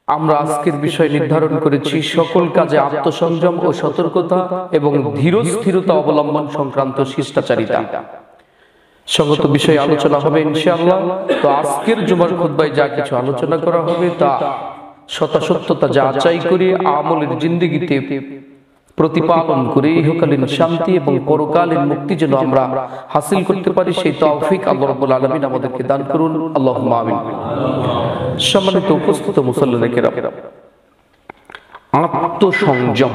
আমরা আজকের বিষয় নির্ধারণ করেছি সকল কাজে আত্মসংযম ও সতর্কতা এবং ধীরস্থিরতা অবলম্বন সংক্রান্ত শিষ্টাচারিতা সঙ্গত বিষয়ে আলোচনা হবে ইনশাআল্লাহ। তো আজকের জুমার খুতবায় যা কিছু আলোচনা করা হবে তা সত্যাসত্যতা যাচাই করে আমলের জিন্দেগিতে প্রতিপালন করে ইহকালীন শান্তি এবং পরকালীন মুক্তি যেন আমরা হাসিল করতে পারি সেই তৌফিক আল্লাহ রাব্বুল আলামিন আমাদেরকে দান করুন, আল্লাহুম্মা আমিন। সম্মানিত উপস্থিত মুসল্লিদের কিরাম, আত্মসংযম,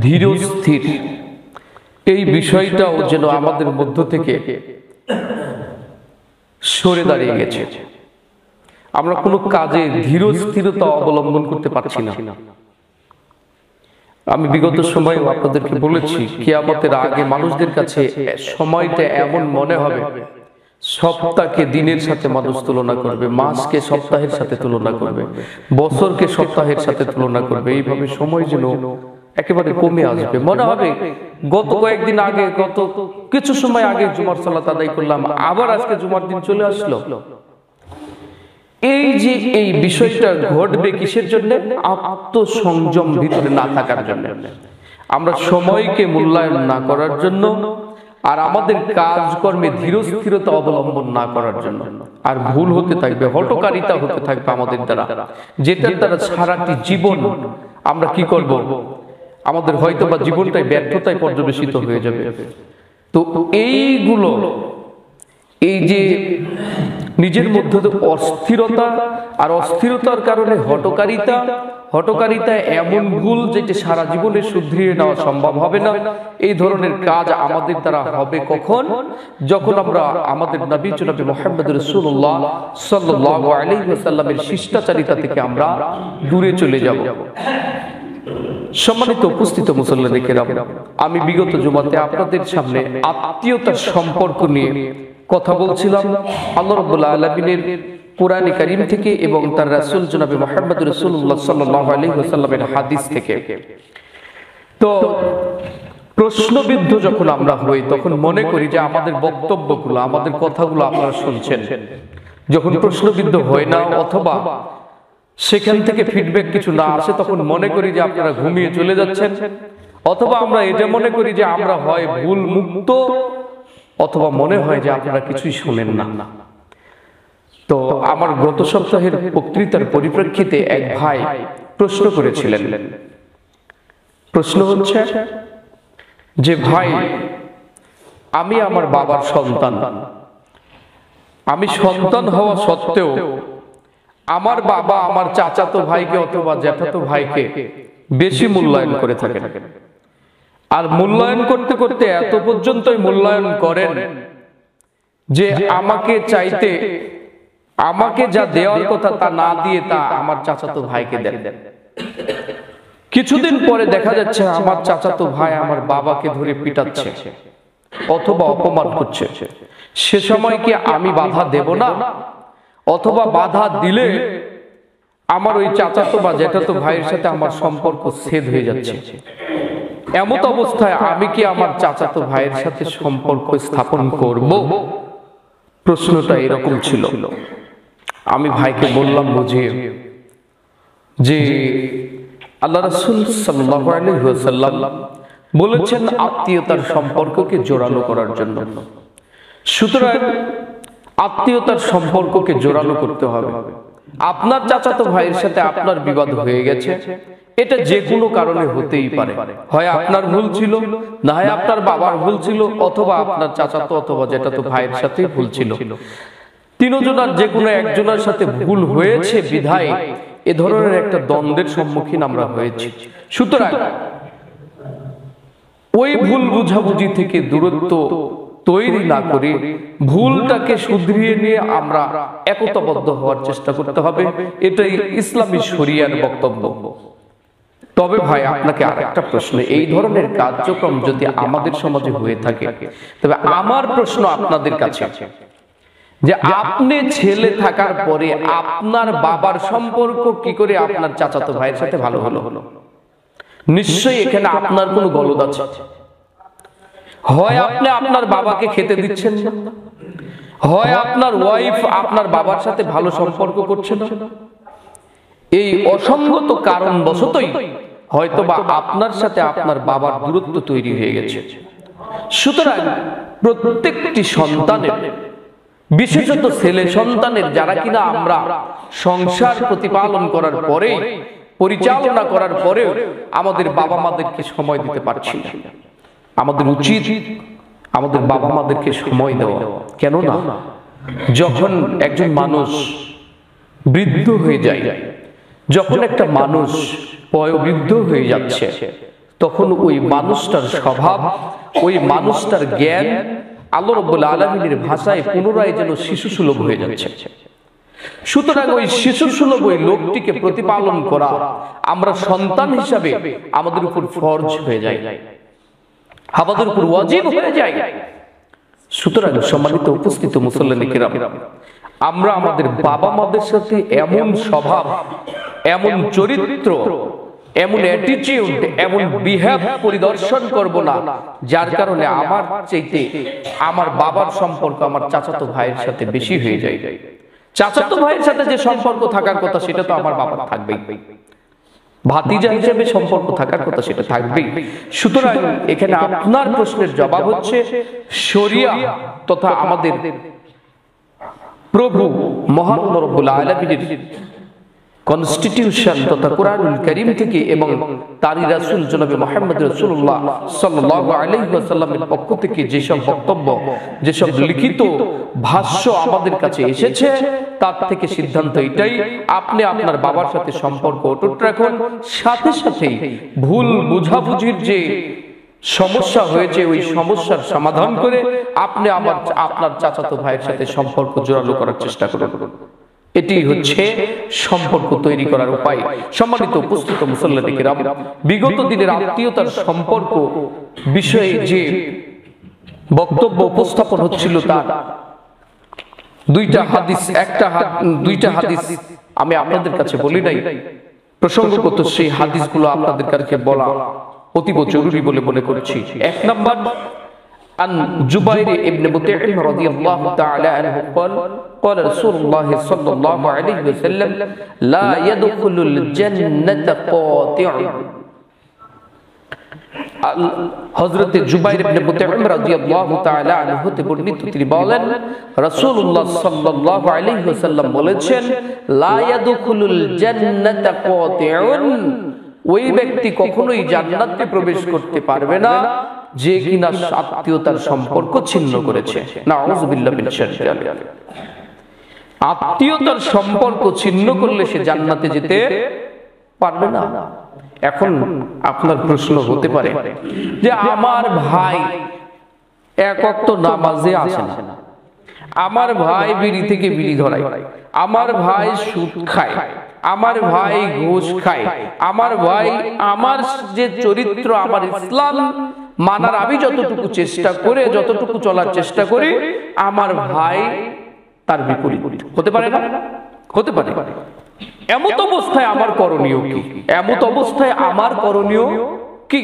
ধীর স্থির, এই বিষয়টাও যেন আমাদের মধ্য থেকে সরে দাঁড়িয়ে গেছে। আমরা কোনো কাজে ধীর স্থিরতা অবলম্বন করতে পারছি না। আমি বিগত সময়ে আপনাদেরকে বলেছি, কিয়ামতের আগে মানুষদের কাছে সময়টা এমন মনে হবে, সপ্তাহকে দিনের সাথে মানুষ তুলনা করবে, মাসকে সপ্তাহের সাথে তুলনা করবে, বছরকে সপ্তাহের সাথে তুলনা করবে। এইভাবে সময় যেন একেবারে কমে আসবে। মনে হবে গত কয়েকদিন আগে, গত কিছু সময় আগে জুমার সালাত আদায় করলাম, আবার আজকে জুমার দিন চলে আসলো। এই যে এই বিষয়টা ঘটবে কিসের জন্য? আত্মসংযম ভিতরে না থাকার জন্য, আমরা সময়কে মূল্যায়ন না করার জন্য, আর আমাদের কাজকর্মে ধীরস্থিরতা অবলম্বন না করার জন্য। আর ভুল হতে থাকবে, হঠকারিতা হতে থাকবে আমাদের দ্বারা, যেটার দ্বারা সারাটি জীবন আমরা কি করব, আমাদের হয়তো বা জীবনটাই ব্যর্থতায় পর্যবেসিত হয়ে যাবে। তো এইগুলো, এই যে নিজের মধ্যে অস্থিরতা, আর অস্থিরতার কারণে হঠকারিতা এমন ভুল যেটা সারা জীবনে শুধরিয়ে নেওয়া সম্ভব হবে না। এই ধরনের কাজ আমাদের দ্বারা হবে কখন? যখন আমরা আমাদের নবী জনাব মুহাম্মদ রাসূলুল্লাহ সাল্লাল্লাহু আলাইহি ওয়াসাল্লামের শিষ্টাচারিতা থেকে আমরা দূরে চলে যাব। সম্মানিত উপস্থিত মুসল্লিদের কিরাম, আমি বিগত জুমাতে আপনাদের সামনে আত্মীয়তার সম্পর্ক নিয়ে কথা বলছিলাম আল্লাহ রাব্বুল আলামিনের কোরআনে কারীম থেকে এবং তার রাসূল জনাব মুহাম্মদ রাসূলুল্লাহ সাল্লাল্লাহু আলাইহি ওয়াসাল্লামের হাদিস থেকে। তো প্রশ্নবিদ্ধ যখন আমরা হই, তখন মনে করি যে আমাদের বক্তব্যগুলো, আমাদের কথাগুলো আপনারা শুনছেন। যখন প্রশ্নবিদ্ধ হয় না অথবা সেখান থেকে ফিডব্যাক কিছু না আসে, তখন মনে করি যে আপনারা ঘুমিয়ে চলে যাচ্ছেন, অথবা আমরা এটা মনে করি যে আমরা হয় ভুল মুক্ত, অথবা মনে হয় যে আপনারা কিছুই শোনেন না। তো আমার গত সপ্তাহের বক্তৃতার পরিপ্রেক্ষিতে এক ভাই প্রশ্ন করেছিলেন। প্রশ্ন হচ্ছে যে, ভাই, আমি আমার বাবার সন্তান, আমি সন্তান হওয়া সত্ত্বেও আমার বাবা আমার চাচাতো ভাইকে অথবা জ্যাঠাতো ভাইকে বেশি মূল্যায়ন করে থাকেন, আর মূল্যায়ন করতে করতে এত পর্যন্তই মূল্যায়ন করেন যে আমাকে যা দেওয়ার কথা তা না দিয়ে তা আমার চাচাতো ভাইকে দেন। কিছুদিন পরে দেখা যাচ্ছে আমার চাচাতো ভাই আমার বাবাকে ধরে পিটাচ্ছে অথবা অপমান করছে। সে সময় কি আমি বাধা দেব না? অথবা বাধা দিলে আমার ওই চাচাতো বা জ্যাঠাতো ভাইয়ের সাথে আমার সম্পর্ক ছেদ হয়ে যাচ্ছে। এমত অবস্থায় আমি কি আমার চাচাতো ভাইয়ের সাথে সম্পর্ক স্থাপন করব? প্রশ্নটা এরকম ছিল। আমি ভাইকে বললাম বুঝিয়ে যে আল্লাহ রাসূল সাল্লাল্লাহু আলাইহি ওয়াসাল্লাম বলেছেন আত্মীয়তার সম্পর্ককে জোরালো করার জন্য। সুতরাং আত্মীয়তার সম্পর্ককে জোরালো করতে হবে। আপনার চাচাতো ভাইয়ের সাথে আপনার বিবাদ হয়ে গেছে, এটা যে কোনো কারণে হতেই পারে। হয় আপনার ভুল ছিল, না হয় আপনার বাবার ভুল ছিল, অথবা আপনার চাচাতো অথবা জ্যাঠাতো ভাইয়ের সাথে ভুল ছিল। তিনজনের যে কোনো একজনের সাথে ভুল হয়েছে বিধায় এ ধরনের একটা দ্বন্দ্বের সম্মুখীন আমরা হয়েছি। সুতরাং ওই ভুল বুঝাবুঝি থেকে দূরত্ব তৈরি না করে ভুলটাকে শুধরিয়ে নিয়ে আমরা একতাবদ্ধ হওয়ার চেষ্টা করতে হবে। এটাই ইসলামী শরিয়ার বক্তব্য। তবে ভাই, আপনাকে আরেকটা প্রশ্ন, এই ধরনের কার্যক্রম যদি আমাদের সমাজে হয়ে থাকে, তবে আমার প্রশ্ন আপনাদের কাছে যে আপনি ছেলে থাকার পরে আপনার বাবার সম্পর্ক কি করে আপনার চাচাতো ভাইয়ের সাথে ভালো হলো? নিশ্চয়ই এখানে আপনার কোনো গলদ আছে। হয় আপনি আপনার বাবাকে খেতে দিচ্ছেন না, হয় আপনার ওয়াইফ আপনার বাবার সাথে ভালো সম্পর্ক করছে না, এই অসঙ্গত কারণবশতই হয়তোবা আপনার সাথে আপনার বাবার দূরত্ব তৈরি হয়ে গেছে। সুতরাং প্রত্যেকটি সন্তানের, বিশেষত ছেলে সন্তানের, যারা কিনা আমরা সংসার প্রতিপালন করার পরে, পরিচালনা করার পরেও আমাদের বাবা মাদেরকে সময় দিতে পারছি না, আমাদের উচিত আমাদের বাবা মাদেরকে সময় দেওয়া। কেননা যখন একজন মানুষ বৃদ্ধ হয়ে যায়, যখন একটা মানুষ বয়োবৃদ্ধ হয়ে যাচ্ছে, তখন ওই মানুষটার স্বভাব, ওই মানুষটার জ্ঞান আল্লাহ রাব্বুল আলামিনের ভাষায় পুনরায় যেন শিশুসুলভ হয়ে যাচ্ছে। সুতরাং ওই শিশুসুলভ ওই লোকটিকে প্রতিপালন করা আমরা সন্তান হিসাবে আমাদের উপর ফরজ হয়ে যায়, আমাদের উপর ওয়াজিব হয়ে যায়। সুতরাং সম্মানিত উপস্থিত মুসল্লিয়ানে কিরাম, আমরা আমাদের বাবা মাদের সাথে এমন স্বভাব, এমন চরিত্র, এমন অ্যাটিটিউড, এমন বিহেভ পরিদর্শন করব না যার কারণে আমার চাইতে আমার বাবার সম্পর্ক আমার চাচাতো ভাইয়ের সাথে বেশি হয়ে যায়। চাচাতো ভাইয়ের সাথে যে সম্পর্ক থাকার কথা সেটা তো আমার বাবার থাকবেই, ভাতিজা হিসেবে সম্পর্ক থাকার কথা সেটা থাকবেই। সুতরাং এখানে আপনার প্রশ্নের জবাব হচ্ছে শরিয়া তথা আমাদের প্রভু মহান রব্বুল আলামিনের কনস্টিটিউশন তথা কুরআনুল কারীম থেকে এবং তারই রাসূল জনাবে মুহাম্মদ রাসূলুল্লাহ সাল্লাল্লাহু আলাইহি ওয়াসাল্লামের পক্ষ থেকে যেসব বক্তব্য, যেসব লিখিত ভাষ্য আমাদের কাছে এসেছে, তার থেকে সিদ্ধান্ত এটাই, আপনি আপনার বাবার সাথে সম্পর্ক অটুট রাখুন। সাথে সাথেই ভুল বুঝাবুঝির যে সমস্যা হয়েছে ওই সমস্যার সমাধান করে আপনি আপনার চাচাতো ভাইয়ের সাথে সম্পর্ক জোরালো করার চেষ্টা করুন। এটি হচ্ছে সম্পর্ক তৈরি করার উপায়। সম্মানিত উপস্থিত মুসল্লিয়ানে কিরাম, বিগত দিনের আত্মীয়তার সম্পর্ক বিষয়ে যে বক্তব্য উপস্থাপন হচ্ছিল তার দুইটা হাদিস আমি আপনাদের কাছে বলি নাই, প্রসঙ্গগত সেই হাদিসগুলো আপনাদের কাছে বলা অতীব জরুরি বলে মনে করছি। এক নম্বর, عن جبير ابن مطعم رضي الله تعالى عنه قال قال رسول الله صلى الله عليه وسلم لا يدخل الجنة قاطع। হযরত জুবাইর ইবনে মুতঈম রাদিয়াল্লাহু তাআলা আনহু হতে বর্ণিত, তিনি বলেন রাসূলুল্লাহ সাল্লাল্লাহু আলাইহি ওয়াসাল্লাম বলেছেন লা ইয়াদখুলুল জান্নাতা কাতিউন, ওই ব্যক্তি কখনোই জান্নাতে প্রবেশ করতে পারবে না যে কিনা আত্মীয়তার সম্পর্ক ছিন্ন করেছে। নাউযুবিল্লাহি মিনাশ শাইতানির রাজিম। আত্মীয়তার সম্পর্ক ছিন্ন করলে সে জান্নাতে যেতে পারবে না। এখন আপনার প্রশ্ন হতে পারে যে আমার ভাই এক ওয়াক্ত নামাজে আসে না, আমার ভাই বিড়ি থেকে বিড়ি ধরায়, আমার ভাই সুদ খায়, আমার ভাই ঘুষ খায়, আমার ভাই, আমার যে চরিত্র, আমার ইসলাম মানার আমি যতটুকু চেষ্টা করে, যতটুকু চলার চেষ্টা করি, আমার ভাই তার বিপরীত হতে পারে না? হতে পারে। এমত অবস্থায় আমার করণীয় কি? এমত অবস্থায় আমার করণীয় কি?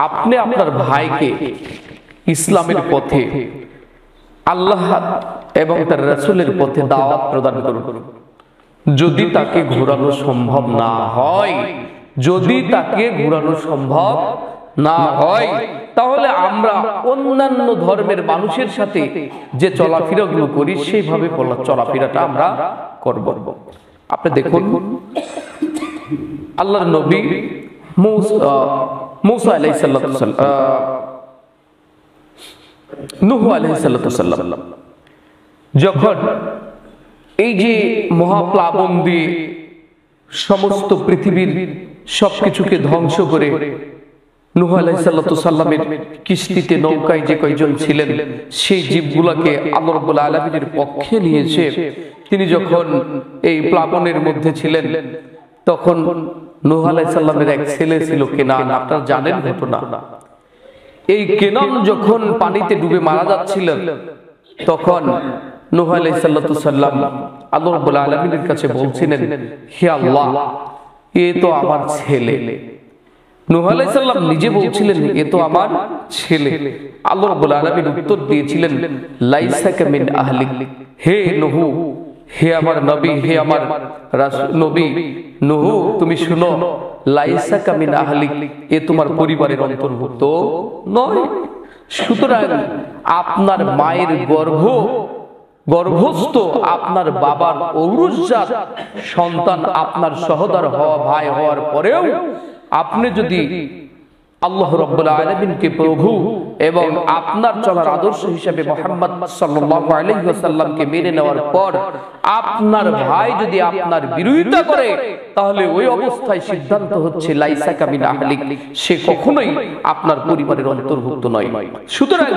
আপনি আপনার ভাইকে ইসলামের পথে, আল্লাহ এবং তার রাসূলের পথে দাওয়াত প্রদান করুন। যদি তাকে ঘোরানো সম্ভব না হয়, যদি তাকে ঘোরানো সম্ভব না হয়, তাহলে আমরা অন্যান্য ধর্মের মানুষের সাথে যে চলাফেরাগুলো করি সেইভাবে চলাফেরাটা আমরা করব। আপনি দেখুন আল্লাহর নবী মূসা আলাইহিস সালাম, নূহ আলাইহিস সালাম যখন এই যে মহাপ্লাবন দিয়ে সমস্ত পৃথিবীর সবকিছুকে ধ্বংস করে নূহ আলাইহিস সালামের কিস্তিতে, নৌকায় যে কয়জন ছিলেন সেই জীবগুলোকে আল্লাহ রাব্বুল আলামিনের পক্ষে নিয়েছে, তিনি যখন এই প্লাবনের মধ্যে ছিলেন তখন নূহ আলাইহিস সালামের এক ছেলে ছিল কেনান। আপনারা জানেন ঘটনা। এই কেনান যখন পানিতে ডুবে মারা যাচ্ছিলেন তখন নূহ আলাইহিস সালাম আল্লাহ রাব্বুল আলামিনের কাছে বলছিলেন, হে আল্লাহ, এ তো আমার ছেলে। নূহ আলাইহিস সালাম নিজে বলছিলেন এ তো আমার ছেলে। আল্লাহ রাব্বুল আলামিন উত্তর দিয়েছিলেন লাইসাকা মিন আহলিক, হে নূহ, হে আমার নবী, হে আমার নবী নূহ, তুমি শুনো, লাইসা কামিন আহলিক, এ তোমার পরিবারের অন্তর্ভুক্ত নয়। সুতরাং আপনার মায়ের গর্ভস্থ আপনার বাবার ঔরসজাত সন্তান আপনার সহোদর হওয়া, ভাই হওয়ার পরেও আপনি যদি আল্লাহ রাব্বুল আলামিনকে প্রভু এবং আপনার চলার আদর্শ হিসেবে মুহাম্মদ সাল্লাল্লাহু আলাইহি ওয়াসাল্লামকে মেনে নেওয়ার পর আপনার ভাই যদি আপনার বিরোধিতা করে, তাহলে ওই অবস্থায় সিদ্ধান্ত হচ্ছে লাইসা কামিন আহলিক, সে কখনোই আপনার পরিবারের অন্তর্ভুক্ত নয়। সুতরাং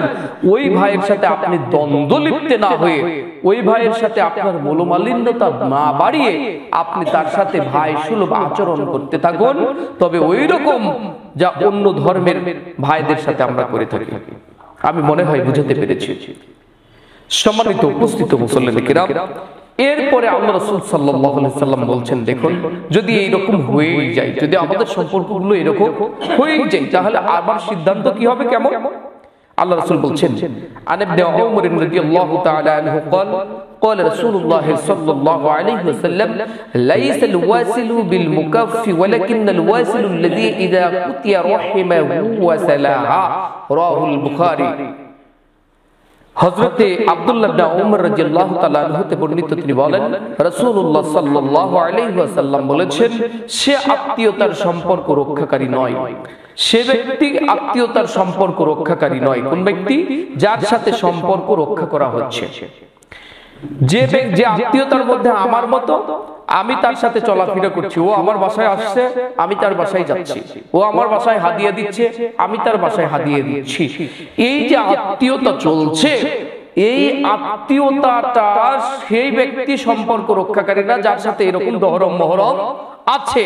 ওই ভাইয়ের সাথে আপনি দ্বন্দ্ব লিপ্তে না হয়ে, ওই ভাইয়ের সাথে আপনার মনোমালিন্যতা না বাড়িয়ে আপনি তার সাথে ভাই সুলভ আচরণ করতে থাকুন। তবে ওই রকম যা অন্য ধর্মের ভাইদের সাথে আমরা করে থাকি। আমি মনে হয় বুঝাতে পেরেছি। সম্মানিত উপস্থিত মুসল্লিন কিরাম, এরপরে আল্লাহ রাসূল সাল্লাল্লাহু আলাইহি সাল্লাম বলছেন, দেখুন, যদি এইরকম হয়ে যায়, যদি আমাদের সম্পর্কগুলো এরকম হয়ে যায়, তাহলে আবার সিদ্ধান্ত কি হবে, কেমন? আল্লাহ রাসূল বলছেন, আন ইবনে উমর রাদিয়াল্লাহু তাআলা আনহু قال قال رسول الله صلى الله عليه وسلم ليس الواصل بالمكف ولكن الواصل الذي اذا قطع رحمه وصلها رواه البخاري। হযরতে আব্দুল্লাহ ইবনে উমর রাদিয়াল্লাহু তাআলা আনহু হতে বর্ণিত, তিনি বলেন, রাসূলুল্লাহ সাল্লাল্লাহু আলাইহি ওয়াসাল্লাম বলেছেন, সে আত্মীয়তার সম্পর্ক রক্ষাকারী নয়। সে ব্যক্তি আত্মীয়তার সম্পর্ক রক্ষাকারী নয়। কোন ব্যক্তি? যার সাথে সম্পর্ক রক্ষা করা হচ্ছে। যে আত্মীয়তার মধ্যে আমার মতো, আমি তার সাথে চলাফেরা করছি, ও আমার বাসায় আসছে, আমি তার বাসায় যাচ্ছি, ও আমার বাসায় হাদিয়া দিচ্ছে, আমি তার বাসায় হাদিয়া দিচ্ছি, এই যে আত্মীয়তা চলছে, এই আত্মীয়তাটা সেই ব্যক্তি সম্পর্ক রক্ষাকারী না যার সাথে এরকম দহরম মহরম আছে,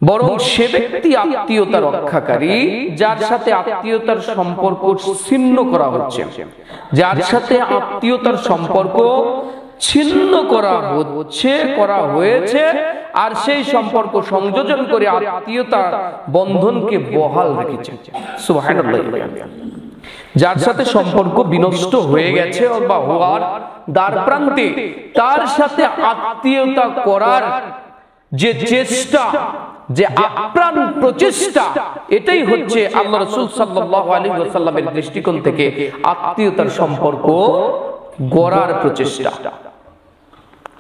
বরং সে ব্যক্তি আত্মীয়তা রক্ষাকারী যার সাথে আত্মীয়তার সম্পর্ক ছিন্ন করা হচ্ছে, যার সাথে আত্মীয়তার সম্পর্ক ছিন্ন করা হয়েছে, আর সেই সম্পর্ক সংযোজন করে আত্মীয়তার বন্ধনকে বহাল রেখেছে। সুবহানাল্লাহ। যার সাথে সম্পর্ক বিনষ্ট হয়ে গেছে বা হওয়ার দ্বার প্রান্তে, তার সাথে আত্মীয়তা করার যে চেষ্টা, যে আপ্রাণ প্রচেষ্টা, এটাই হচ্ছে আল্লাহ রাসূল সাল্লাল্লাহু আলাইহি ওয়াসাল্লামের দৃষ্টিকোণ থেকে আত্মীয়তার সম্পর্ক গড়ার প্রচেষ্টা।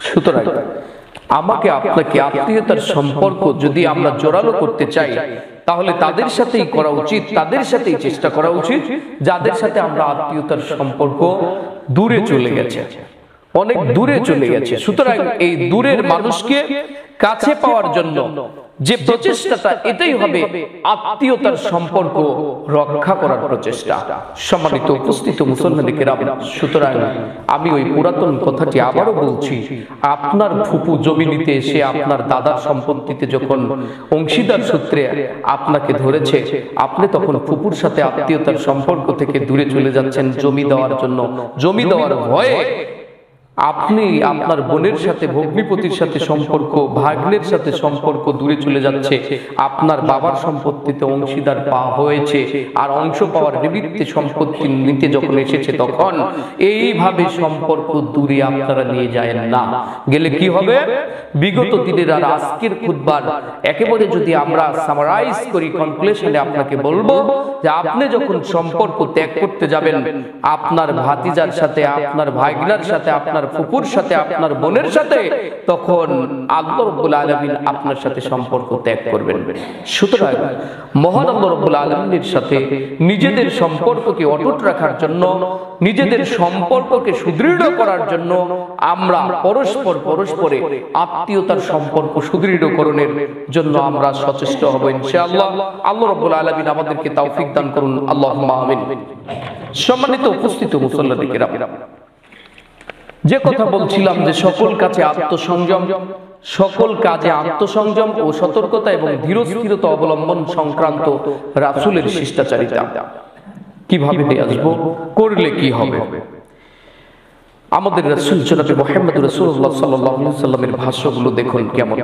সুতরাং আমাকে আপনাকে আত্মীয়তার সম্পর্ক যদি আমরা জোরালো করতে চাই, তাহলে তাদের সাথেই করা উচিত, তাদের সাথেই চেষ্টা করা উচিত যাদের সাথে আমরা আত্মীয়তার সম্পর্ক দূরে চলে গেছে, অনেক দূরে চলে গেছে। সুতরাং এই দূরের মানুষকে কাছে পাওয়ার জন্য যে প্রচেষ্টাটা, এটাই হবে আত্মীয়তার সম্পর্ক রক্ষা করার প্রচেষ্টা। সম্মানিত উপস্থিত মুসলমান কিরাম, সুতরাং আমি ওই পুরাতন কথাটি আবারও বলছি, আপনার ফুপু জমি নিতে এসে আপনার দাদার সম্পত্তিতে যখন অংশীদার সূত্রে আপনাকে ধরেছে, আপনি তখন ফুপুর সাথে আত্মীয়তার সম্পর্ক থেকে দূরে চলে যাচ্ছেন জমি দেওয়ার জন্য, জমি দেওয়ার ভয়ে। আপনি আপনার বোনের সাথে, ভগ্নিপতির সাথে সম্পর্ক, ভাগ্নের সাথে সম্পর্ক দূরে চলে যাচ্ছে। আপনার বাবার সম্পত্তিতে অংশীদার পাওয়া হয়েছে, আর অংশ পাওয়ার নিমিত্তে সম্পত্তি নিতে যখন এসেছে, তখন এইভাবে সম্পর্ক দূরে আপনারা নিয়ে যায় না। গেলে কি হবে? বিগত দিনের আর আজকের খুতবার একেবারে যদি আমরা সামারাইজ করি, কনক্লুশনে আপনাকে বলবো যে আপনি যখন সম্পর্ক ত্যাগ করতে যাবেন আপনার ভাতিজার সাথে, আপনার ভাগ্নার সাথে, আপনার ফুপুর সাথে, আপনার বোনের সাথে, তখন আল্লাহ রাব্বুল আলামিন আপনার সাথে সম্পর্ক ত্যাগ করবেন। সুতরাং মহান আল্লাহ রাব্বুল আলামিনের সাথে নিজেদের সম্পর্ককে অটুট রাখার জন্য, নিজেদের সম্পর্ককে সুদৃঢ় করার জন্য আমরা পরস্পরে আত্মীয়তার সম্পর্ক সুদৃঢ়করণের জন্য আমরা সচেষ্ট হব ইনশাআল্লাহ। আল্লাহ রাব্বুল আলামিন আমাদেরকে তৌফিক দান করুন, আল্লাহুম্মা আমিন। সম্মানিত উপস্থিত মুসল্লিরা কিরাম, যে কথা বলছিলাম যে সকল কাজে আত্মসংযম ও সতর্কতা এবং ধীরস্থিরতা অবলম্বন সংক্রান্ত রাসূলের শিষ্টাচারিতা কিভাবে নিয়ে আসবো, করলে কি হবে। আমাদের রাসূল জনাবে মুহাম্মদ রাসূলুল্লাহ সাল্লাল্লাহু আলাইহি ওয়াসাল্লামের ভাষ্যগুলো দেখুন কেমন।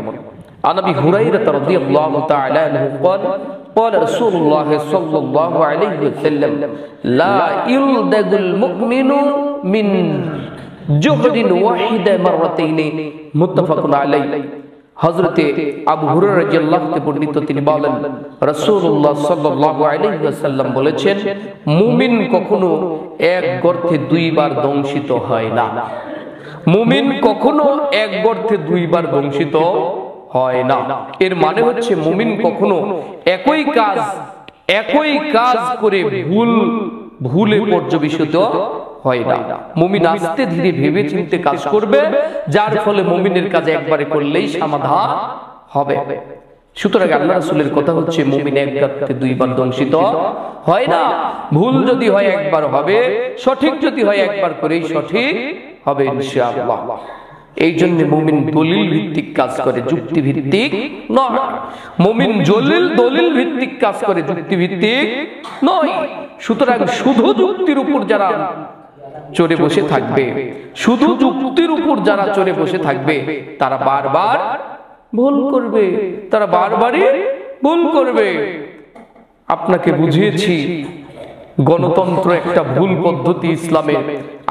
আন আবি হুরায়রা রাদিয়াল্লাহু তাআলা আনহু قال قال رسول الله صلى الله عليه وسلم لا يلدغ المؤمن من জুহরিন ওয়াহিদা মাররাতাইনি মুত্তাফাকুন আলাইহি। হযরতে আবু হুরায়রা রাদিয়াল্লাহু তাআলা বর্ণিত, তিনি বলেন রাসূলুল্লাহ সাল্লাল্লাহু আলাইহি ওয়াসাল্লাম বলেছেন, মুমিন কখনো এক গর্তে দুইবার দংশিত হয় না। মুমিন কখনো এক গর্তে দুইবার দংশিত হয় না। এর মানে হচ্ছে মুমিন কখনো একই কাজ করে ভুলে পর্যবেসিত হয় না। মুমিন আস্তে ধীরে ভেবে চিন্তে কাজ করবে, যার ফলে মুমিনের কাজ একবারে করলেই সমাধান হবে। সুতরাং আল্লাহ রাসূলের কথা হচ্ছে মুমিন এক গর্তে দুইবার দংশিত হয় না। ভুল যদি হয় একবার হবে, সঠিক যদি হয় একবার করেই সঠিক হবে ইনশাআল্লাহ। এই জন্য মুমিন দলিল ভিত্তিক কাজ করে, যুক্তি ভিত্তিক নয়। মুমিন দলিল ভিত্তিক কাজ করে, যুক্তি ভিত্তিক নয়। সুতরাং শুধু যুক্তির উপর যারা চড়ে বসে থাকবে, শুধু যুক্তির উপর যারা চড়ে বসে থাকবে, তারা বারবার ভুল করবে, তারা বারবারই ভুল করবে। আপনাকে বুঝিয়েছি গণতন্ত্র একটা ভুল পদ্ধতি ইসলামে।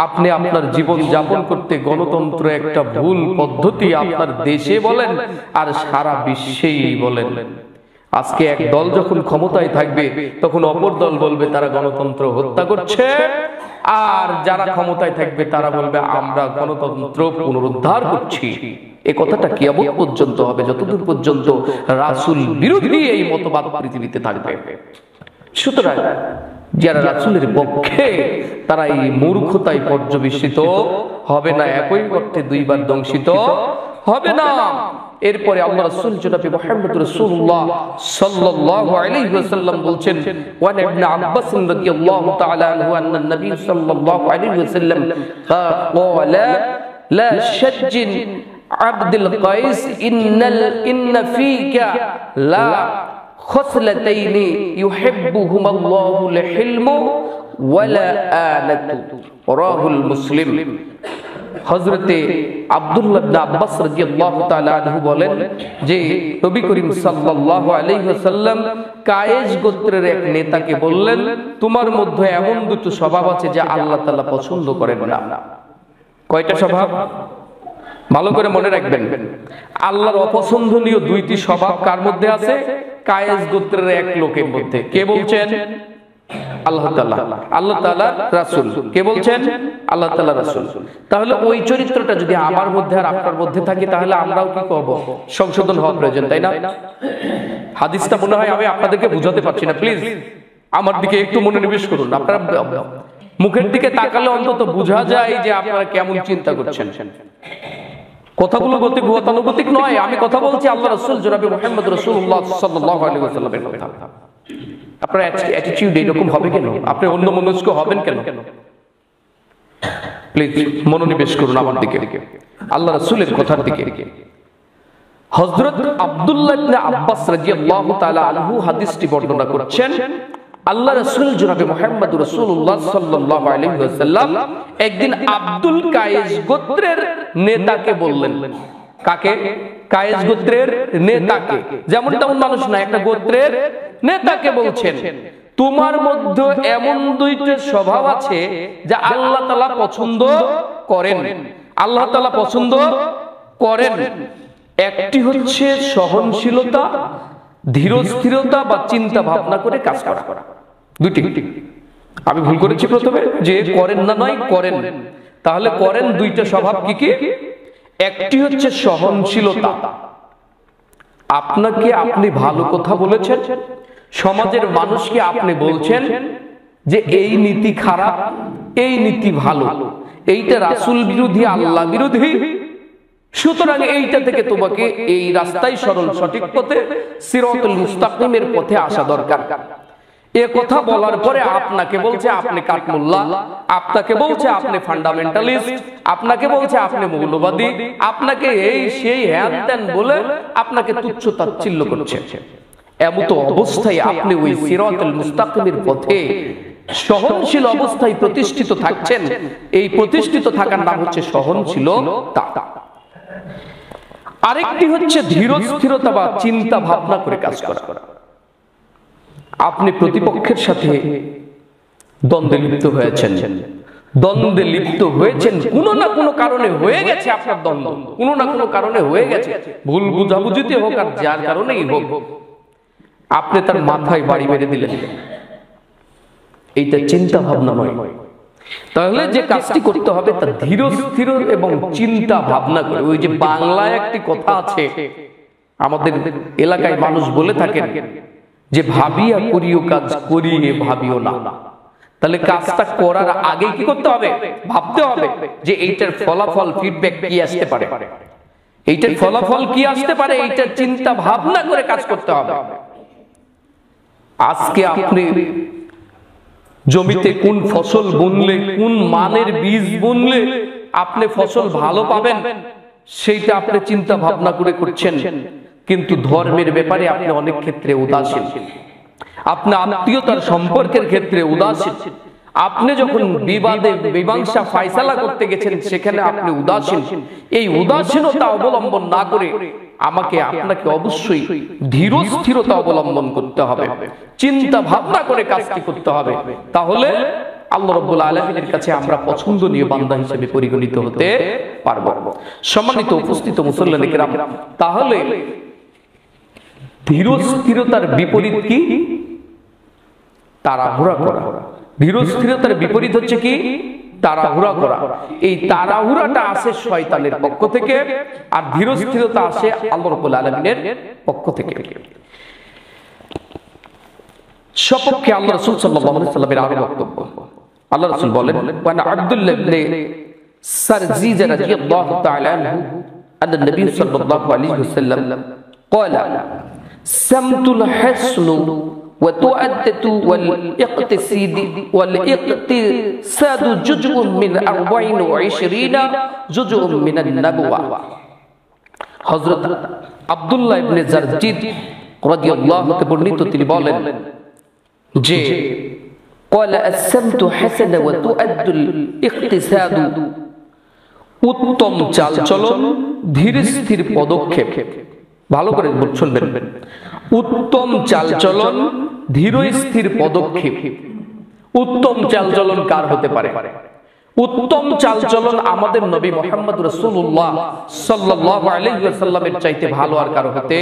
আপনি আপনার জীবন যাপন করতে গণতন্ত্র একটা ভুল পদ্ধতি, আপনার দেশে বলেন আর সারা বিশ্বেই বলেন। আজকে এক দল যখন ক্ষমতায় থাকবে, তখন অপর দল বলবে তারা গণতন্ত্র হত্যা করছে, আর যারা ক্ষমতায় থাকবে তারা বলবে আমরা গণতন্ত্র পুনরুদ্ধার করছি। এই কথাটা কিয়ামত পর্যন্ত হবে, যতদূর পর্যন্ত রাসূল বিরোধী এই মতবাদ পৃথিবীতে থাকবে। সুতরাং যারা রাসূলের পক্ষে, তারা এই মূর্খতায় পর্যবেসিত হবে না, একই অর্থে দুইবার দংশিত হবে না। এরপরে আল্লাহ রাসূল জনাবে মুহাম্মদ রাসূলুল্লাহ সাল্লাল্লাহু আলাইহি ওয়াসাল্লাম বলছেন, ওয়া ইবনে আব্বাস রাদিয়াল্লাহু তাআলা আনহু আন্না নবী সাল্লাল্লাহু আলাইহি ওয়াসাল্লাম ক্বালা লা শাজ্জিন আবদুল কাইস ইন্না ফীকা লা খসলাতাইনি ইউহিব্বুহুমাল্লাহুল হিলমু ওয়ালা আনাতু, রাহুল মুসলিম। হযরতে আব্দুল্লাহ ইবনে আব্বাস রাদিয়াল্লাহু তাআলা আনহু বলেন যে নবী করিম সাল্লাল্লাহু আলাইহি ওয়াসাল্লাম কায়েস গোত্রের এক নেতাকে বললেন, তোমার মধ্যে এমন দুটো স্বভাব আছে যা আল্লাহ তাআলা পছন্দ করেন না। কয়টা স্বভাব? ভালো করে মনে রাখবেন। আল্লাহর অপছন্দনীয় দুইটি স্বভাব কার মধ্যে আছে? কায়েস গোত্রের এক লোকের মধ্যে। কে বলছেন? আল্লাহ তাআলা। আল্লাহ তাআলা রাসূল। কে বলছেন? আল্লাহ তাআলা রাসূল। তাহলে ওই চরিত্রটা যদি আমার মধ্যে আর আপনার মধ্যে থাকে, তাহলে আমরাও কি করব? সংশোধন হওয়া প্রয়োজন, তাই না? হাদিসটা মনে হয় আমি আপনাদেরকে বুঝাতে পারছি না। প্লিজ আমার দিকে একটু মনোনিবেশ করুন। আপনারা মুখের দিকে তাকালে অন্তত বোঝা যায় যে আপনারা কেমন চিন্তা করছেন। কথাগুলো গতানুগতিক নয়, আমি কথা বলছি আল্লাহ রাসূল জনাবে মুহাম্মদ রাসূলুল্লাহ সাল্লাল্লাহু আলাইহি ওয়াসাল্লামের কথা। আপনার অ্যাটিটিউড এরকম হবে কেন? আপনি অন্য মনস্ক হবেন কেন? প্লিজ মনোনিবেশ করুন আমার দিকে, আল্লাহ রাসূলের কথার দিকে। হযরত আব্দুল্লাহ ইবনে আব্বাস রাদিয়াল্লাহু তাআলা আনহু হাদিসটি বর্ণনা করছেন। আল্লাহ রাসূল জনাবে মুহাম্মদ রাসূলুল্লাহ সাল্লাল্লাহু আলাইহি ওয়াসাল্লাম একদিন আব্দুল কায়েস গোত্রের নেতাকে বললেন। কাকে? কায়েস গোত্রের নেতাকে। যেমন তেমন মানুষ না, একটা গোত্রের নেতাকে বলছেন, তোমার মধ্যে এমন দুইটা স্বভাব আছে যা আল্লাহ তাআলা পছন্দ করেন। আল্লাহ তাআলা পছন্দ করেন। একটি হচ্ছে সহনশীলতা, ধীরস্থিরতা বা চিন্তা ভাবনা করে কাজ করা। দুইটি। আমি ভুল করেছি প্রথমে, যে করেন না নয়, করেন। তাহলে করেন দুইটা স্বভাব কি কি? একটি হচ্ছে সহনশীলতা। আপনাকে আপনি ভালো কথা বলেছেন, সমাজের মানুষকে আপনি বলছেন যে এই নীতি খারাপ, এই নীতি ভালো, এইটা রাসূল বিরোধী, আল্লাহ বিরোধী, সুতরাং এইটা থেকে তোমাকে এই রাস্তায় সরল সঠিক পথে সিরাতুল মুস্তাকিমের পথে আসা দরকার। এ কথা বলার পরে আপনাকে বলছে আপনি কাঠমোল্লা, আপনাকে বলছে আপনি ফান্ডামেন্টালিস্ট, আপনাকে বলছে আপনি মৌলবাদী, আপনাকে এই সেই হ্যান ত্যান বলে আপনাকে তুচ্ছ তাচ্ছিল্য করছে। এমত অবস্থায় আপনি ওই সিরাতুল মুস্তাকিমের পথে সহনশীল অবস্থায় প্রতিষ্ঠিত থাকছেন। এই প্রতিষ্ঠিত থাকার নাম হচ্ছে সহনশীলতা। আরেকটি হচ্ছে ধীরস্থিরতা বা চিন্তা ভাবনা করে কাজ করা। আপনি প্রতিপক্ষের সাথে দ্বন্দ্বে লিপ্ত হয়েছেন, দ্বন্দ্বে লিপ্ত হয়েছেন, কোনো না কোনো কারণে হয়ে গেছে আপনার দ্বন্দ্ব, কোনো না কোনো কারণে হয়ে গেছে, ভুল বুঝাবুঝিতে হোক আর যার কারণেই হোক, আপনি তার মাথায় বাড়ি মেরে দিলেন, এইটা চিন্তা ভাবনা নয়। তাহলে যে কাজটি করতে হবে তা ধীর স্থির এবং চিন্তা ভাবনা করে। ওই যে বাংলায় একটি কথা আছে, আমাদের এলাকায় মানুষ বলে থাকেন যে ভাবিয়া করিও কাজ, করিয়ে ভাবিও না। তাহলে কাজটা করার আগে কি করতে হবে? ভাবতে হবে যে এইটার ফলাফল, ফিডব্যাক কি আসতে পারে, এইটার ফলাফল কি আসতে পারে, এইটার চিন্তা ভাবনা করে কাজ করতে হবে। আজকে আপনি জমিতে কোন ফসল বুনলে, কোন মানের বীজ বুনলে আপনি ফসল ভালো পাবেন, সেইটা আপনি চিন্তা ভাবনা করে করছেন, কিন্তু ধর্মের ব্যাপারে আপনি অনেক ক্ষেত্রে উদাসীন, আপনি আত্মীয়তার সম্পর্কের ক্ষেত্রে উদাসীন, আপনি যখন বিবাদে মীমাংসা ফায়সালা করতে গেছেন সেখানে আপনি উদাসীন। এই উদাসীনতা অবলম্বন না করে আমাকে আপনাকে অবশ্যই ধীরস্থিরতা অবলম্বন করতে হবে, চিন্তা ভাবনা করে কাজটি করতে হবে। তাহলে আল্লাহ রাব্বুল আলামিনের কাছে আমরা পছন্দনীয় বান্দা হিসেবে পরিগণিত হতে পারব। সম্মানিত উপস্থিত মুসল্লিয়ানে কেরাম, তাহলে ধীরস্থিরতার বিপরীত কি? তাড়াহুড়া করা। ধীরস্থিরতার বিপরীত হচ্ছে কি? তাড়াহুড়া করা। এই তাড়াহুড়াটা আসে শয়তানের পক্ষ থেকে, আর ধীরস্থিরতা আসে আল্লাহ রাব্বুল আলামিনের পক্ষ থেকে। সপক্ষে আল্লাহ রাসূল সাল্লাল্লাহু আলাইহি ওয়াসাল্লামের আরো বক্তব্য। আল্লাহ রাসূল বলেন, ওয়ান আব্দুল্লাহ ইবনে সারজিজ রাদিয়াল্লাহু তাআলা আনহু আন নবী সাল্লাল্লাহু আলাইহি ওয়াসাল্লাম قال سمت الحسن وتؤدت والاقتصاد جزء من 24 جزء من النبوة। হযরত আব্দুল্লাহ ইবনে জারজিদ রাদিয়াল্লাহু তাআলা বর্ণিত, তিনি বলেন যে قال السمت حسن وتؤد الاقتصاد, উত্তম চালচলন, ধীর স্থির পদক্ষেপ, ভালো করে শুনবেন, উত্তম চালচলন, ধীর স্থির পদক্ষেপ। উত্তম চালচলন কার হতে পারে? উত্তম চালচলন আমাদের নবী মুহাম্মদ রাসূলুল্লাহ সাল্লাল্লাহু আলাইহি ওয়াসাল্লামের চাইতে ভালো আর কারো হতে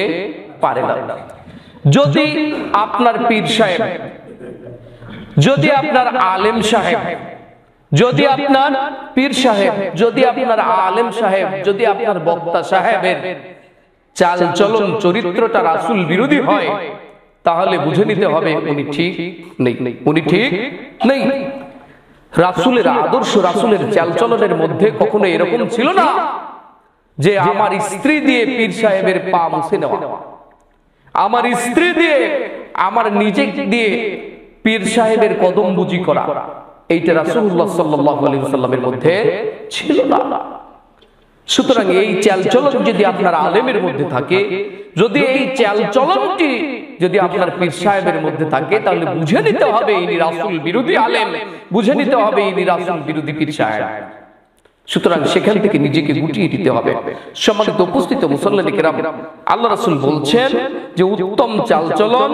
পারে না। যদি আপনার পীর সাহেব, যদি আপনার আলেম সাহেব, যদি আপনার পীর সাহেব, যদি আপনার আলেম সাহেব, যদি আপনার বক্তা সাহেবের চালচলন, চরিত্রটা রাসূল বিরোধী হয়, তাহলে বুঝে নিতে হবে উনি ঠিক নেই, উনি ঠিক নেই। রাসূলের আদর্শ, রাসূলের চালচলনের মধ্যে কখনো এরকম ছিল না যে আমার স্ত্রী দিয়ে পীর সাহেবের পা মুছে নেওয়া, আমার স্ত্রী দিয়ে, আমার নিজে দিয়ে পীর সাহেবের কদম বুজি করা, এইটা রাসূলুল্লাহ সাল্লাল্লাহু আলাইহি ওয়াসাল্লামের মধ্যে ছিল না। সুতরাং এই চালচলন যদি আপনার আলেমের মধ্যে থাকে, যদি এই চালচলনটি যদি আপনার পীর সাহেবের মধ্যে থাকে, তাহলে বুঝে নিতে হবে ইনি রাসূল বিরোধী আলেম, বুঝে নিতে হবে ইনি রাসূল বিরোধী পীর সাহেব। সুতরাং সেখান থেকে নিজেকে গুটিয়ে দিতে হবে। সম্মানিত উপস্থিত মুসল্লিয়ানে কেরাম, আল্লাহ রাসূল বলছেন যে উত্তম চালচলন,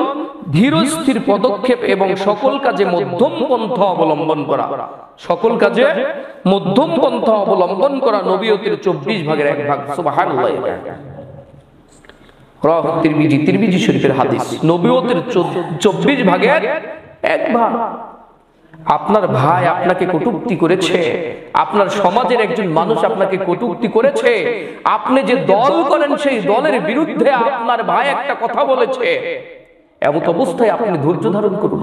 ধীর স্থির পদক্ষেপ এবং সকল কাজে মধ্যম পন্থা অবলম্বন করা। সকল কাজে মধ্যম পন্থা অবলম্বন করা নবুয়তের 24 ভাগের 1 ভাগ। সুবহানাল্লাহ। রাওয়াহ তিরমিজি, তিরমিজি শরীফের হাদিস, নবুয়তের 24 ভাগের 1 ভাগ। আপনার ভাই আপনাকে কটূক্তি করেছে, আপনার সমাজের একজন মানুষ আপনাকে কটূক্তি করেছে, আপনি যে দল করেন সেই দলের বিরুদ্ধে আপনার ভাই একটা কথা বলেছে, এমন অবস্থায় আপনি ধৈর্য ধারণ করুন।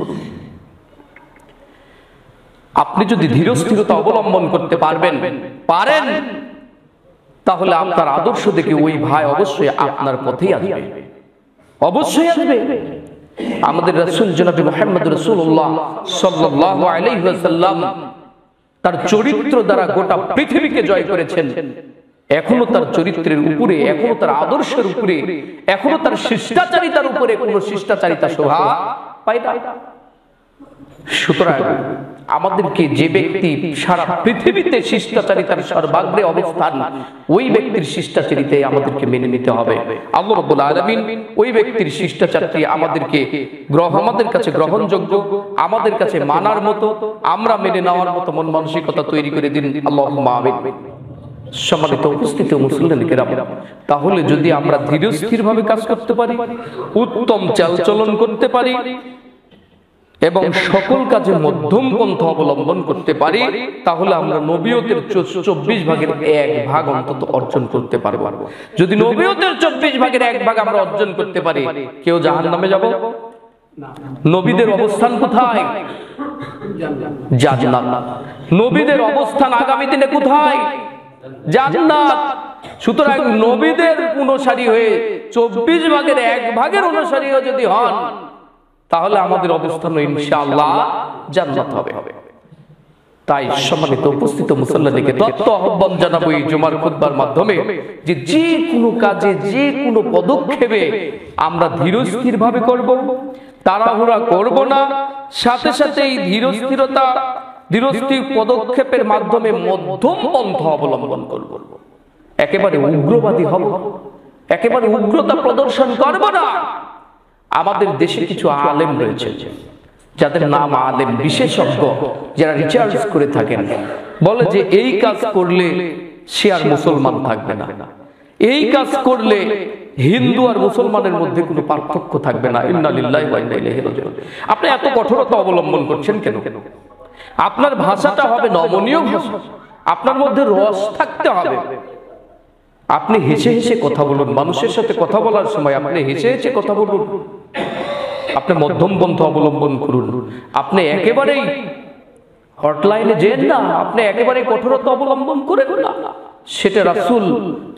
আপনি যদি ধীরস্থিরতা অবলম্বন করতে পারেন, তাহলে আপনার আদর্শ দেখে ওই ভাই অবশ্যই আপনার পথেই আসবে, অবশ্যই আসবে। আমাদের রাসূল জনাবে মুহাম্মদ রাসূলুল্লাহ সাল্লাল্লাহু আলাইহি ওয়াসাল্লাম তার চরিত্র দ্বারা গোটা পৃথিবীকে জয় করেছেন। এখনো তার চরিত্রের উপরে, এখনো তার আদর্শের উপরে, এখনো তার শিষ্টাচারিতার উপরে কোনো শিষ্টাচারিতা শোভা পায় না। সুতরাং আমাদেরকে যে ব্যক্তি সারা পৃথিবীতে শিষ্টাচারিতার সর্বাগ্রে অবস্থান, ওই ব্যক্তির শিষ্টাচারিতাই আমাদেরকে মেনে নিতে হবে। আল্লাহ রাব্বুল আলামিন ওই ব্যক্তির শিষ্টাচারটি আমাদের কাছে গ্রহণযোগ্য, আমাদের কাছে মানার মতো, আমরা মেনে নেওয়ার মতো মন মানসিকতা তৈরি করে দিন, আল্লাহুম্মা আমিন। সম্মানিত উপস্থিত মুসলিম কিরাম, তাহলে যদি আমরা ধীরস্থির ভাবে কাজ করতে পারি, উত্তম চালচলন করতে পারি এবং সকল কাজে মধ্যম পন্থা অবলম্বন করতে পারি, তাহলে আমরা নবীয়তের 24 ভাগের 1 ভাগ অন্তত অর্জন করতে পারবো। যদি নবীয়তের 24 ভাগের 1 ভাগ আমরা অর্জন করতে পারি, কেউ জাহান্নামে যাব? নবীদের অবস্থান কোথায়? জান্নাত। নবীদের অবস্থান আগামী দিনে কোথায়? জান্নাত। সুতরাং নবীদের অনুসারী হয়ে 24 ভাগের 1 ভাগের অনুসারী যদি হন, তাহলে আমাদের অবস্থান ইনশাআল্লাহ জান্নাত হবে। তাই সম্মানিত উপস্থিত মুসল্লিদেরকে তত্ত্ব আহ্বান জানাবো এই জুমার খুতবার মাধ্যমে যে কোনো কাজে, যে কোনো পদক্ষেপে আমরা ধীরস্থির ভাবে করব, তাড়াহুড়া করব না। সাথে সাথে এই ধীরস্থির পদক্ষেপের মাধ্যমে মধ্যম পন্থা অবলম্বন করব। একেবারে উগ্রবাদী হব, একেবারে উগ্রতা প্রদর্শন করব না। আমাদের দেশে কিছু আলেম রয়েছে যাদের নাম আলেম, বিশেষজ্ঞ, যারা রিসার্চ করে থাকেন, বলে যে এই কাজ করলে সে আর মুসলমান থাকবে না, এই কাজ করলে হিন্দু আর মুসলমানের মধ্যে কোনো পার্থক্য থাকবে না। ইন্না লিল্লাহি ওয়া ইন্না ইলাইহি রাজিউন। আপনি এত কঠোরতা অবলম্বন করছেন কেন? আপনার ভাষাটা হবে নমনীয় ভাষা, আপনার মধ্যে রস থাকতে হবে। আপনি হেসে হেসে কথা বলুন, মানুষের সাথে কথা বলার সময় আপনি হেসে হেসে কথা বলুন, আপনি মধ্যম পন্থা অবলম্বন করুন। আপনি একেবারেই হটলাইনে যেন না, আপনি একেবারে কঠোরতা অবলম্বন করেন না, সেটা রাসূল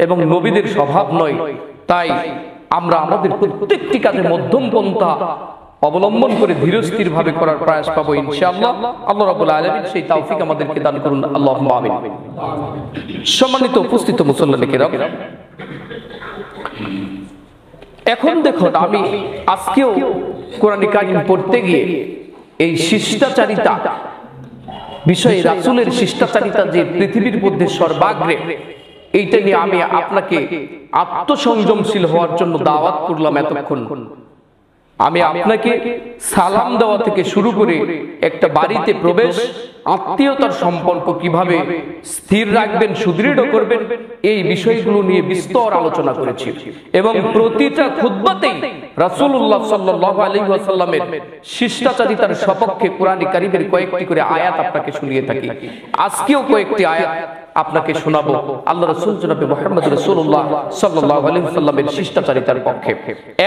এবং নবীদের স্বভাব নয়। তাই আমরা আমাদের প্রত্যেকটি কাজে মধ্যম পন্থা অবলম্বন করে ধীরস্থির ভাবে করার প্রয়াস পাবো ইনশাআল্লাহ। আল্লাহ রাব্বুল আলামিন সেই তৌফিক আমাদেরকে দান করুন, আল্লাহুম্মা আমিন। সম্মানিত উপস্থিত মুসল্লিদের কিরাম, এখন দেখুন, আমি আজকেও কোরআন কারীম পড়তে গিয়ে এই শিষ্টাচারিতা বিষয়ে, রাসূলের শিষ্টাচারিতা যে পৃথিবীর মধ্যে সর্বাগ্রে, এইটা নিয়ে আমি আপনাকে আত্মসংযমশীল হওয়ার জন্য দাওয়াত করলাম। এতক্ষণ আমি আপনাকে সালাম দেওয়া থেকে শুরু করে একটা বাড়িতে প্রবেশ, আত্মীয়তার সম্পর্ক কিভাবে স্থির রাখবেন, সুদৃঢ় করবেন, এই বিষয়গুলো নিয়ে বিস্তর আলোচনা করেছি। এবং প্রতিটা খুতবাতেই রাসূলুল্লাহ সাল্লাল্লাহু আলাইহি ওয়াসাল্লামের শিষ্টাচারিতার সপক্ষে কোরআন কারীমের কয়েকটি করে আয়াত আপনাকে শুনিয়ে থাকি। আজকেও কয়েকটি আয়াত আপনাকে শোনাবো আল্লাহ রাসূল জনাবে মুহাম্মদ রাসূলুল্লাহ সাল্লাল্লাহু আলাইহি ওয়াসাল্লামের শিষ্টাচারিতার পক্ষে।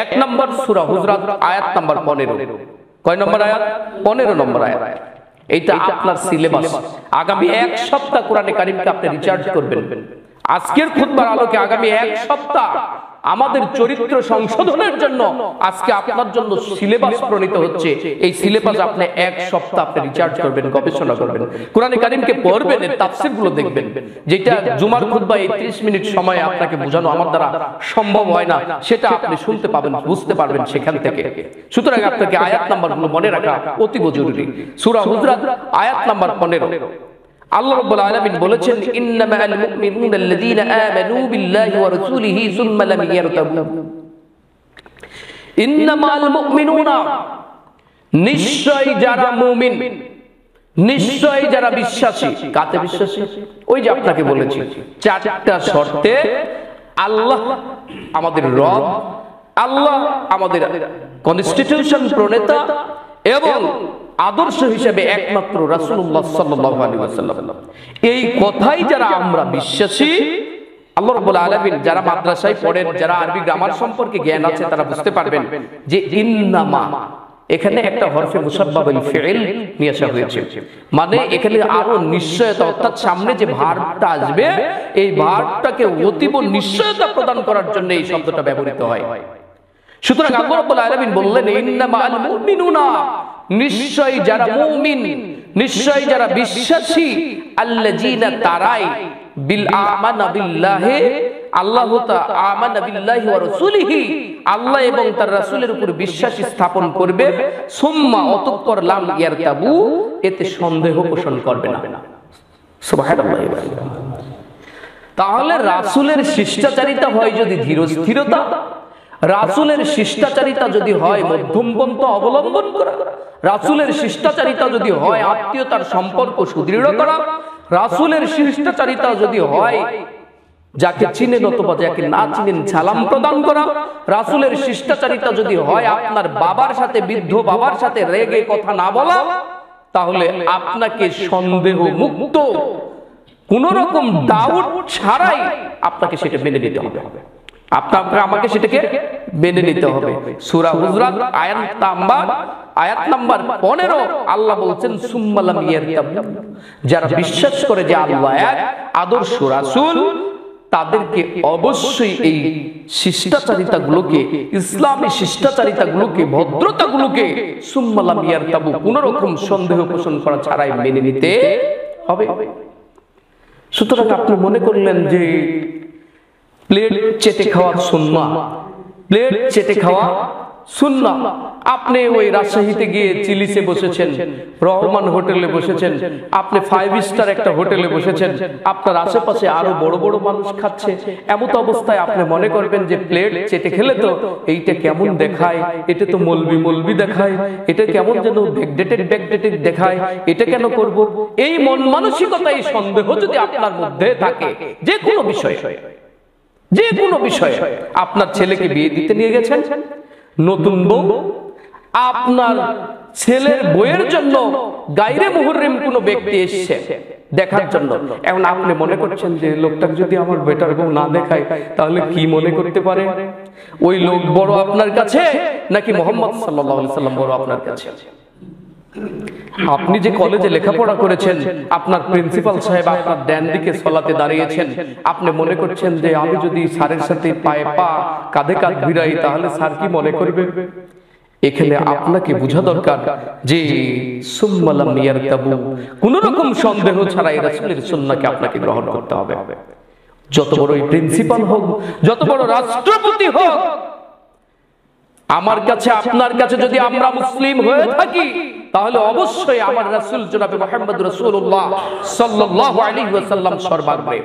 1 নম্বর সূরা হুজরাত আয়াত নাম্বার 15। কয় নম্বর আয়াত? 15 নম্বর আয়াত। এইটা আপনার সিলেবাস। আগামী 1 সপ্তাহ কোরআনে কারীমকে আপনি রিচার্জ করবেন। আজকের খুতবার আলোকে আগামী 1 সপ্তাহ আমাদের চরিত্র সংশোধনের জন্য আজকে আপনার জন্য সিলেবাস প্রণীত হচ্ছে। এই সিলেবাস আপনি 1 সপ্তাহ আপনি রিচার্জ করবেন, গবেষণা করবেন, কোরআনে কারীমকে পড়বেন, এর তাফসীরগুলো দেখবেন। যেটা জুমার খুতবায় 30 মিনিট সময় আপনাকে বোঝানো আমার দ্বারা সম্ভব হয় না, সেটা আপনি শুনতে পাবেন, বুঝতে পারবেন সেখান থেকে। সুতরাং আপনাকে আয়াত নাম্বারগুলো মনে রাখা অতীব জরুরি। সূরা হুজরাত আয়াত নাম্বার 15। আল্লাহ রাব্বুল আলামিন বলেছেন, ইন্নামাল মুমিনুনা আল্লাযীনা আমানু বিল্লাহি ওয়া রাসূলিহি সুম্মা লাম ইয়ারতাবু। ইন্নামাল মুমিনুনা, নিশ্চয় যারা মুমিন, নিশ্চয় যারা বিশ্বাসী। কাতে বিশ্বাসী? ওই যে আপনাকে বলেছি 4টা শর্তে আল্লাহ আমাদের রব, আল্লাহ আমাদের কনস্টিটিউশন প্রণেতা এবং আদর্শ হিসেবে একমাত্র রাসূলুল্লাহ সাল্লাল্লাহু আলাইহি ওয়াসাল্লাম। এই কথাই যারা আমরা বিশ্বাসী, আল্লাহ রাব্বুল আলামিন, যারা মাদ্রাসায় পড়েন, যারা আরবি গ্রামার সম্পর্কে জ্ঞান আছে, তারা বুঝতে পারবেন যে ইন্নামা এখানে একটা হরফে মুসাব্বাবুল ফিইল নিয়ে আসা হয়েছে। মানে এখানে আরো নিশ্চয়তা, অর্থাৎ সামনে যে ভার্বটা আসবে, এই ভার্বটাকে অতীব নিশ্চয়তা প্রদান করার জন্য এই শব্দটা ব্যবহৃত হয়। সুতরাং আল্লাহ রাব্বুল আলামিন বললেন, ইন্নামাল মুমিনুনা, নিশ্চয় যারা মুমিন, নিশ্চয় যারা বিশ্বাসী, আল্লাযীনা, তারাই, বিল আমানা বিল্লাহি, আল্লাহ আমানা বিল্লাহি ওয়া রাসূলিহি, আল্লাহ এবং তার রাসূলের উপর বিশ্বাস স্থাপন করবে, সুম্মা অতঃপর লাম ইয়ারতাবু, এতে সন্দেহ পোষণ করবে না। সুবহানাল্লাহ। তাহলে রাসূলের শিষ্টাচারিতা হয় যদি ধীরস্থিরতা, রাসূলের শিষ্টাচারিতা যদি হয় মধ্যম পন্থা অবলম্বন করা, রাসূলের শিষ্টাচারিতা যদি হয় আত্মীয়তার সম্পর্ক সুদৃঢ় করা, রাসূলের শিষ্টাচারিতা যদি হয় যাকে চিনেন অথবা যাকে না চিনেন সালাম প্রদান করা, রাসূলের শিষ্টাচারিতা যদি হয় আপনার বাবার সাথে, বৃদ্ধ বাবার সাথে রেগে কথা না বলা, তাহলে আপনাকে সন্দেহ মুক্ত, কোন রকম ডাউট ছাড়াই আপনাকে সেটা মেনে নিতে হবে। আপনাকে আমাকে সেটাকে মেনে নিতে হবে। সূরা হুজরাত আয়াত নাম্বার 15 আল্লাহ বলছেন সুম্মা লাম ইয়ারতাবু, যারা বিশ্বাস করে যে আল্লাহ এক, আদর্শ রাসূল, তাদেরকে অবশ্যই এই শিষ্টাচারিতাগুলোকে, ইসলামী শিষ্টাচারিতাগুলোকে, ভদ্রতাগুলোকে সুম্মা লাম ইয়ারতাবু, কোন রকম সন্দেহ পোষণ করা ছাড়াই মেনে নিতে হবে। সুতরাং আপনি মনে করলেন যে প্লেট চেটে খাওয়া সুন্নাহ, প্লেট চেটে খাওয়া সুন্নাহ, আপনি ওই রাজশাহীতে গিয়ে চিলিসে বসেছেন, রহমান হোটেলে বসেছেন, আপনি 5 স্টার একটা হোটেলে বসেছেন, আপনার আশেপাশে আরো বড় বড় মানুষ খাচ্ছে, এমত অবস্থায় আপনি মনে করবেন যে প্লেট চেটে খেলে তো এইটা কেমন দেখায়, এটা তো মলবি মলবি দেখায়, এটা কেমন যেন ব্যাকডেটেড দেখায়, এটা কেন করব, এই মন মানসিকতা, এই সন্দেহ যদি আপনার মধ্যে থাকে, যে কোনো বিষয়ে, যে কোনো বিষয়ে, আপনার ছেলেকে বিয়ে দিতে নিয়ে গেছেন, নতুন বউ, আপনার ছেলের বইয়ের জন্য গায়রে মুহররিম কোন ব্যক্তি এসেছে দেখার জন্য, এখন আপনি মনে করছেন যে লোকটাকে যদি আমার বেটার বউ না দেখায় তাহলে কি মনে করতে পারে, ওই লোক বড় আপনার কাছে নাকি মুহাম্মদ সাল্লাল্লাহু আলাইহি সাল্লাম বড় আপনার কাছে? আপনি যে কলেজে লেখাপড়া করেছেন, আপনার প্রিন্সিপাল সাহেব আপনার ডান দিকে সলাতে দাঁড়িয়েছেন, আপনি মনে করছেন যে আমি যদি স্যারের সাথে পায়ে পা কাঁধে কাঁধ ভিড়াই তাহলে স্যার কি মনে করবে? এখানে আপনাকে বোঝা দরকার যে সুম্মা লাম ইয়ারতাবু, কোন রকম সন্দেহ ছাড়াই রাসূলের সুন্নাহকে আপনাকে গ্রহণ করতে হবে। যত বড়ই প্রিন্সিপাল হোক, যত বড় রাষ্ট্রপতি হোক, আমার কাছে আপনার কাছে যদি আমরা মুসলিম হয়ে থাকি, তাহলে অবশ্যই আমার রাসূল জনাবে মুহাম্মদ রাসূলুল্লাহ সাল্লাল্লাহু আলাইহি ওয়াসাল্লাম সর্বাগ্রে।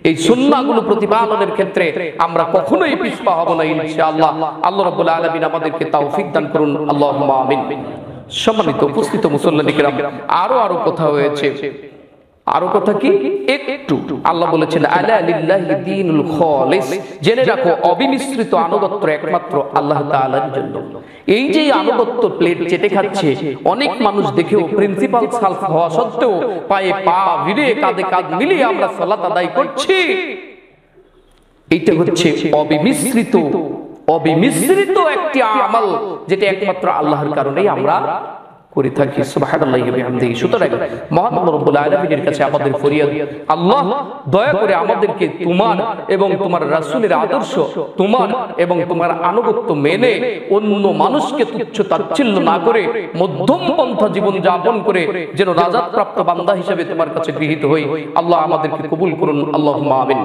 এই সুন্নাহগুলো প্রতিপালনের ক্ষেত্রে আমরা কখনোই পিছপা হব না ইনশাআল্লাহ। আল্লাহ রাব্বুল আলামিন আমাদেরকে তৌফিক দান করুন, আল্লাহুম্মা আমিন। সম্মানিত উপস্থিত মুসল্লিয়ানে কিরাম, আরো কথা হয়েছে, আরো কথা কি একটু আল্লাহ বলেছেন আলা লিল্লাহি দীনুল খালিস, জেনে রাখো অবিমিশ্রিত আনুগত্য একমাত্র আল্লাহ তাআলার জন্য। এই যে আনুগত্য প্লেট চেটে খাচ্ছে অনেক মানুষ দেখেও, প্রিন্সিপাল সালফ হওয়া সত্ত্বেও পায়ে পা ভিড়ে কাঁধে কাঁধ মিলিয়ে আমরা সালাত আদায় করছি, এইটা হচ্ছে অবিমিশ্রিত একটি আমল, যেটা একমাত্র আল্লাহর কারণেই আমরা করে থাকি। সুবহানাল্লাহি ওয়া বিহামদিহি। সুতরাং মহান রব্বুল আলামিনের কাছে আমাদের ফরিয়াদ, আল্লাহ দয়া করে আমাদেরকে তোমার এবং তোমার রাসূলের আদর্শ, তোমার এবং তোমার আনুগত্য মেনে অন্য মানুষকে তুচ্ছ তাচ্ছিল্য না করে মধ্যম পন্থা জীবন যাপন করে যেন নাজাত প্রাপ্ত বান্দা হিসেবে তোমার কাছে গৃহীত হই। আল্লাহ আমাদেরকে কবুল করুন, আল্লাহুম্মা আমিন।